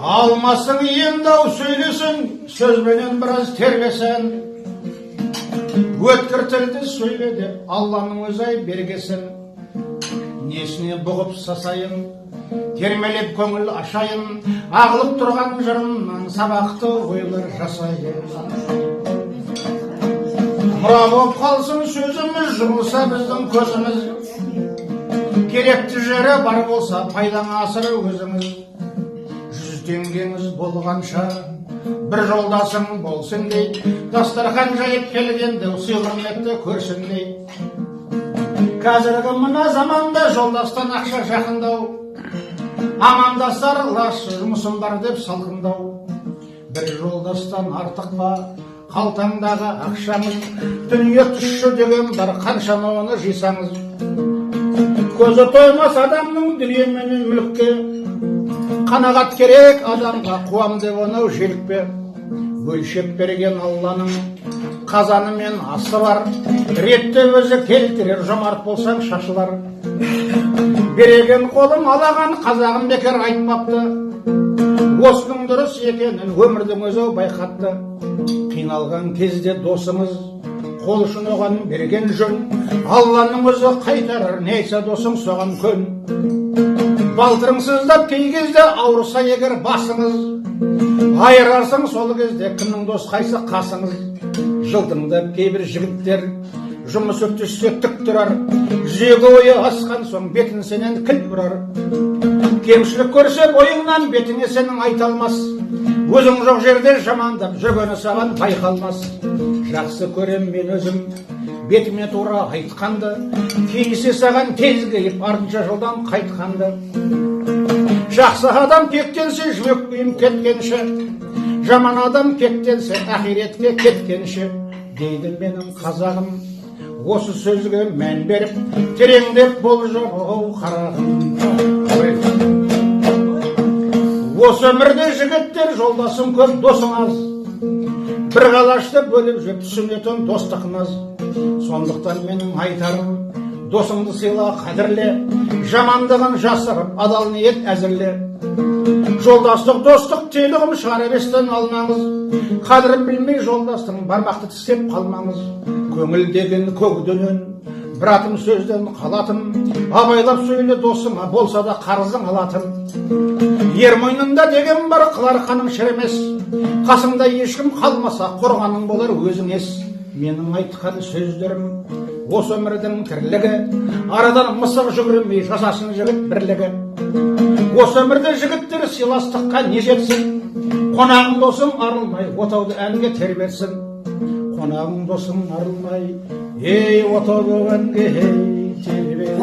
Almasın ендау сөйлесін, сөзбенен біраз тербесен. Өткір тілді сөйле деп Алланың өзі ай бергесін. Несіне бұғып сасайын, термелеп көңіл ашайын, ағылып тұрған жырымнан сабақты ойлар жасайын. Мұра боп қалсын сөзіміз, жұмылса біздің көзіміз. Керекті жері бар болса пайдаңа асыр өзіңіз. 100 теңгеңіз болғанша бір жолдасың болсын дей, дастархан жайып келгенде сый құрметті көрсін дей. Қазіргі мына заманда жолдастан ақша жақындау, амандастар лас жұмысым бар деп салқындау. Бір жолдастан артық па қалтаңдағы ақшаңыз, дүние тұщы деген бар қаншама оны жисаңыз. Көзі тоймас адамның дүние менен мүлікке, қанағат керек адамға қуам деп онау желікпе. Өлшеп берген Алланың қазаны мен асы бар, ретті өзі келтірер, жомарт болсаң шашылар. Береген қолым алаған қазағым бекер айтпапты, осының дұрыс екенін өмірдің өзі байқатты. Қиналған кезде досымыз қол ұшын оған берген жөн, Алланың өзі қайтарар, нейсе досың соған көн. Балтырың сыздап кей кезде ауырса егер басыңыз, айырарсың сол кезде кімнің дос қайсы қасыңыз. Жылдыңдап кейбір жігіттер жұмыс өтішсе тік тұрар, жүрегі ойы асқан соң бетін сенен кіл бұрар. Кемшілік көрсе бойыңнан бетіңе сенің айталмас, өзің жоқ жерде жамандап жүргені саған байқалмас. Жақсы көрем мен өзім бетіме тура айтқанды, кейсе саған тез келіп артынша жолдан қайтқанды. Жақсы адам кектенсе жүрек күйім кеткенше, жаман адам кектенсе ақиретке кеткенше, дейді менің қазағым. Осы сөзге мән беріп тереңдеп бол жоғау қарағым. Осы өмірде жігіттер жолдасым көп, досың аз, бір қалашты бөліп жүр түсінетін достық наз. Сондықтан менің айтарым, досыңды сыйла қадірле, жамандығын жасырып адал ниет әзірле. Жолдастық достық телігім шығар еместен алмаңыз, қадірін білмей жолдастың бармақты тістеп қалмаңыз. Көңіл деген көгденен, бір атым сөзден қалатын, абайлап сөйле досыңа болса да қарызың алатын. Ер мойнында деген бар қылар қаның шіремес, қасыңда ешкім қалмаса қорғаның болар өзің ес. Менің айтқан сөздерім осы өмірдің тірлігі, арадан мысық жүгірмей жасасын жігіт бірлігі. Осы өмірде жігіттер сыйластыққа не жетсін, қонағың досың арылмай отауды әнге терберсін. Қонағың досың арылмай, ей отауды әнге терберсін.